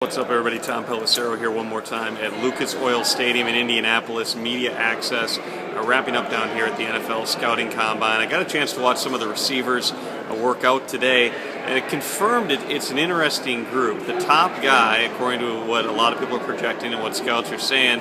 What's up, everybody? Tom Pelissero here one more time at Lucas Oil Stadium in Indianapolis. Media access wrapping up down here at the NFL Scouting Combine. I got a chance to watch some of the receivers work out today, and it confirmed it's an interesting group. The top guy, according to what a lot of people are projecting and what scouts are saying,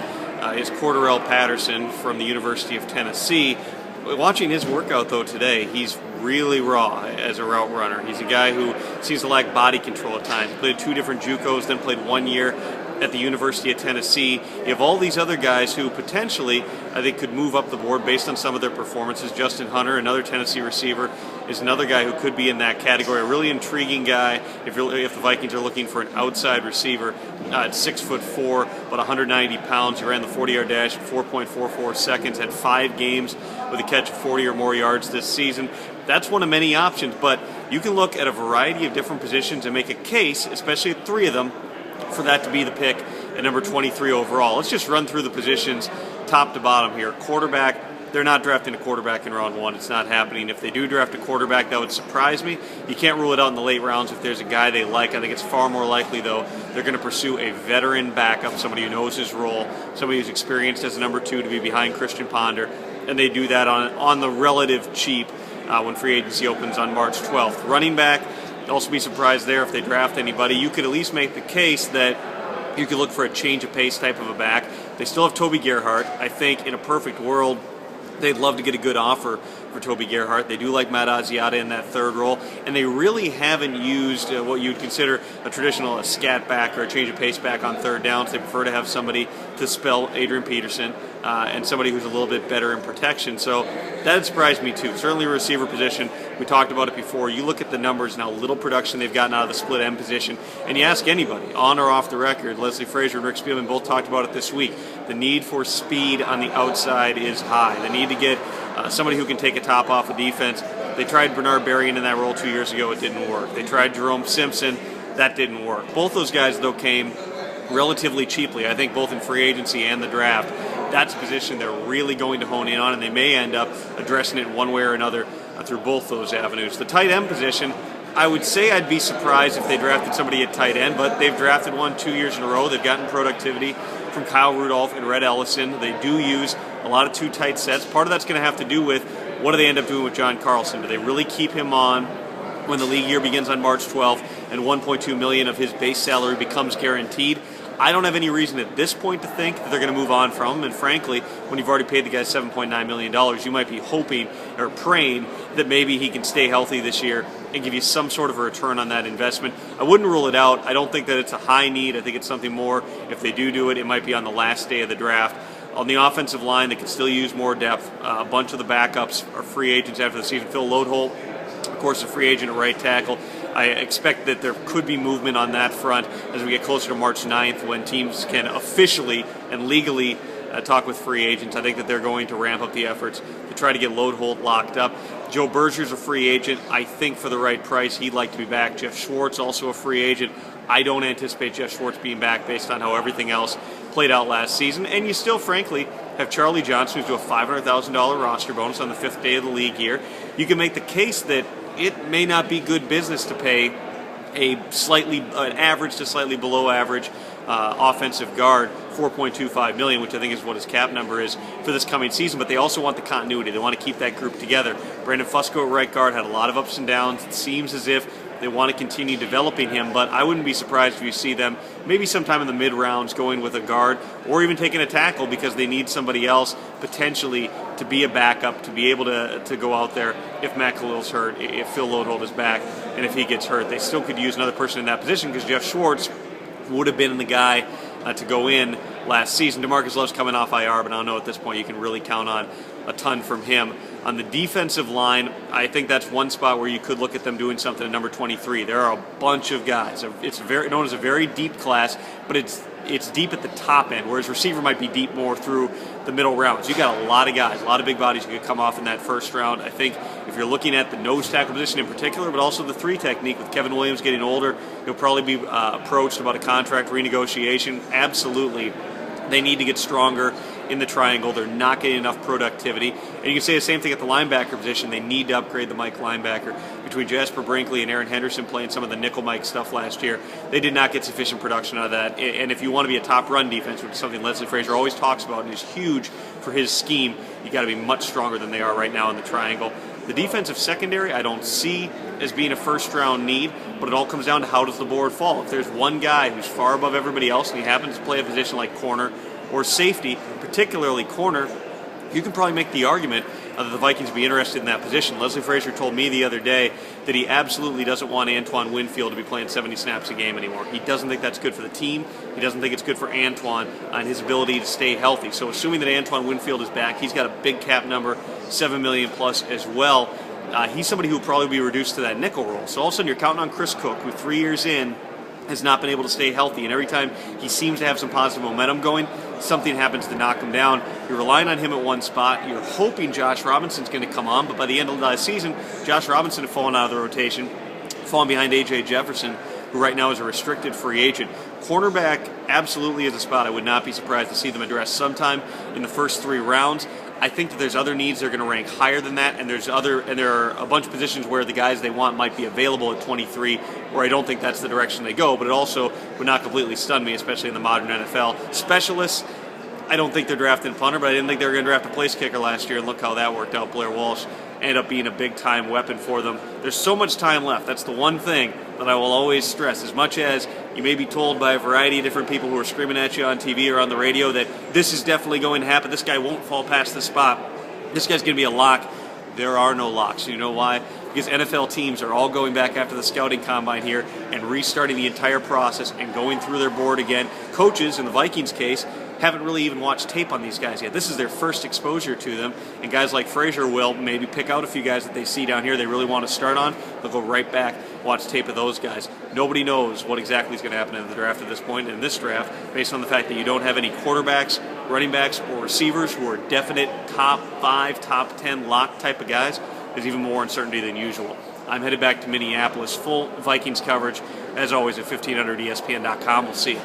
is Cordarrelle Patterson from the University of Tennessee. Watching his workout, though, today, he's really raw as a route runner. He's a guy who seems to lack body control at times. He played 2 different JUCOs, then played 1 year at the University of Tennessee. You have all these other guys who potentially, I think, could move up the board based on some of their performances. Justin Hunter, another Tennessee receiver, is another guy who could be in that category. A really intriguing guy if the Vikings are looking for an outside receiver. At 6'4", about 190 pounds. He ran the 40-yard dash in 4.44 seconds, had 5 games with a catch of 40 or more yards this season. That's one of many options, but you can look at a variety of different positions and make a case, especially at 3 of them, for that to be the pick at number 23 overall. Let's just run through the positions top to bottom here. Quarterback, they're not drafting a quarterback in round 1. It's not happening. If they do draft a quarterback, that would surprise me. You can't rule it out in the late rounds if there's a guy they like. I think it's far more likely, though, they're going to pursue a veteran backup, somebody who knows his role, somebody who's experienced as a number 2 to be behind Christian Ponder, and they do that on the relative cheap when free agency opens on March 12th. Running back, also be surprised there if they draft anybody. You could at least make the case that you could look for a change of pace type of a back. They still have Toby Gerhart. I think in a perfect world, they'd love to get a good offer for Toby Gerhart. They do like Matt Asiata in that 3rd role, and they really haven't used what you'd consider a traditional scat back or a change of pace back on 3rd downs. They prefer to have somebody to spell Adrian Peterson and somebody who's a little bit better in protection. So that surprised me too. Certainly a receiver position. We talked about it before. You look at the numbers now, little production they've gotten out of the split end position, and you ask anybody, on or off the record, Leslie Frazier and Rick Spielman both talked about it this week. The need for speed on the outside is high. The need to get somebody who can take a top off a defense. They tried Bernard Berrian in that role 2 years ago. It didn't work. They tried Jerome Simpson. That didn't work. Both those guys, though, came relatively cheaply, I think, both in free agency and the draft. That's a position they're really going to hone in on, and they may end up addressing it one way or another through both those avenues. The tight end position, I would say I'd be surprised if they drafted somebody at tight end, but they've drafted one 2 years in a row. They've gotten productivity from Kyle Rudolph and Red Ellison. They do use a lot of 2 tight sets. Part of that's going to have to do with what do they end up doing with John Carlson. Do they really keep him on when the league year begins on March 12th and $1.2 million of his base salary becomes guaranteed? I don't have any reason at this point to think that they're going to move on from him, and frankly, when you've already paid the guy $7.9 million, you might be hoping or praying that maybe he can stay healthy this year and give you some sort of a return on that investment. I wouldn't rule it out. I don't think that it's a high need. I think it's something more. If they do it, it might be on the last day of the draft. On the offensive line, they can still use more depth. A bunch of the backups are free agents after the season. Phil Lodeholt, of course, a free agent at right tackle. I expect that there could be movement on that front as we get closer to March 9th when teams can officially and legally talk with free agents. I think that they're going to ramp up the efforts to try to get Lodeholt locked up. Joe Berger's a free agent. I think for the right price, he'd like to be back. Jeff Schwartz, also a free agent. I don't anticipate Jeff Schwartz being back based on how everything else played out last season. And you still, frankly, have Charlie Johnson, who's to a $500,000 roster bonus on the 5th day of the league year. You can make the case that it may not be good business to pay an average to slightly below average offensive guard $4.25 million, which I think is what his cap number is for this coming season. But they also want the continuity. They want to keep that group together. Brandon Fusco at right guard had a lot of ups and downs. It seems as if they want to continue developing him, but I wouldn't be surprised if you see them maybe sometime in the mid-rounds going with a guard or even taking a tackle because they need somebody else potentially to be a backup, to be able to go out there if Matt Khalil's hurt, if Phil Lodeholt is back, and if he gets hurt. They still could use another person in that position because Jeff Schwartz would have been the guy to go in last season. DeMarcus Love's coming off IR, but I don't know at this point you can really count on a ton from him. On the defensive line, I think that's one spot where you could look at them doing something at number 23. There are a bunch of guys. It's known as a very deep class, but it's deep at the top end, whereas receiver might be deep more through the middle rounds. You got a lot of guys, a lot of big bodies who could come off in that 1st round. I think if you're looking at the nose tackle position in particular, but also the 3 technique with Kevin Williams getting older, he'll probably be approached about a contract renegotiation. Absolutely. They need to get stronger in the triangle. They're not getting enough productivity. And you can say the same thing at the linebacker position. They need to upgrade the Mike linebacker. Between Jasper Brinkley and Aaron Henderson playing some of the nickel Mike stuff last year, they did not get sufficient production out of that. And if you want to be a top run defense, which is something Leslie Frazier always talks about and is huge for his scheme, you got to be much stronger than they are right now in the triangle. The defensive secondary I don't see as being a first-round need, but it all comes down to how does the board fall. If there's one guy who's far above everybody else and he happens to play a position like corner or safety, particularly corner, you can probably make the argument that the Vikings would be interested in that position. Leslie Frazier told me the other day that he absolutely doesn't want Antoine Winfield to be playing 70 snaps a game anymore. He doesn't think that's good for the team. He doesn't think it's good for Antoine and his ability to stay healthy. So assuming that Antoine Winfield is back, he's got a big cap number, $7 million plus as well. He's somebody who will probably be reduced to that nickel role. So all of a sudden you're counting on Chris Cook, who 3 years in has not been able to stay healthy, and every time he seems to have some positive momentum going, something happens to knock him down. You're relying on him at one spot. You're hoping Josh Robinson's going to come on, but by the end of the season, Josh Robinson had fallen out of the rotation, fallen behind A.J. Jefferson, who right now is a restricted free agent. Cornerback absolutely is a spot I would not be surprised to see them address sometime in the first 3 rounds. I think that there's other needs they're going to rank higher than that, and there are a bunch of positions where the guys they want might be available at 23, where I don't think that's the direction they go, but it also would not completely stun me, especially in the modern NFL. Specialists, I don't think they're drafting a punter, but I didn't think they were going to draft a place kicker last year, and look how that worked out. Blair Walsh ended up being a big-time weapon for them. There's so much time left. That's the one thing that I will always stress. As much as you may be told by a variety of different people who are screaming at you on TV or on the radio that this is definitely going to happen, this guy won't fall past this spot, this guy's going to be a lock. There are no locks. You know why? Because NFL teams are all going back after the scouting combine here and restarting the entire process and going through their board again. Coaches, in the Vikings case, haven't really even watched tape on these guys yet. This is their first exposure to them, and guys like Frazier will maybe pick out a few guys that they see down here they really want to start on. They'll go right back, watch tape of those guys. Nobody knows what exactly is going to happen in the draft at this point, in this draft, based on the fact that you don't have any quarterbacks, running backs, or receivers who are definite top 5, top 10 lock type of guys. There's even more uncertainty than usual. I'm headed back to Minneapolis. Full Vikings coverage, as always, at 1500ESPN.com. We'll see you.